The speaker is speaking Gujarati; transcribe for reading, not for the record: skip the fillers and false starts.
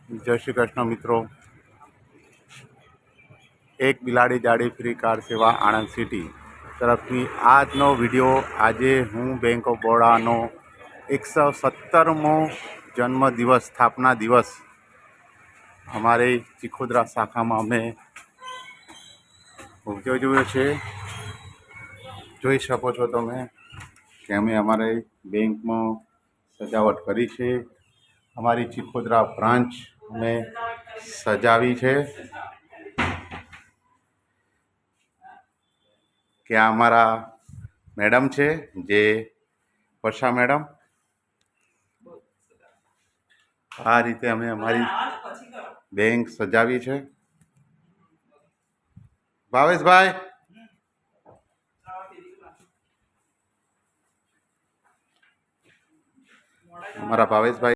જય શ્રી કૃષ્ણ મિત્રો। એક બિલાડી જાડી ફ્રી કાર સેવા આણંદ સિટી તરફથી આજનો વિડીયો। આજે હું બેંક ઓફ બરોડાનો 117મો જન્મદિવસ સ્થાપના દિવસ અમારી ચીખોદરા શાખામાં અમે ઉજવ્યો છે। જોઈ શકો છો તમે કે અમે અમારી બેંકમાં સજાવટ કરી છે। અમારી ચીખોદરા બ્રાન્ચ અમે સજાવી છે કે આ અમારા મેડમ છે જે વર્ષા મેડમ। આ રીતે અમે અમારી બેંક સજાવી છે। ભાવેશભાઈ, અમારા ભાવેશભાઈ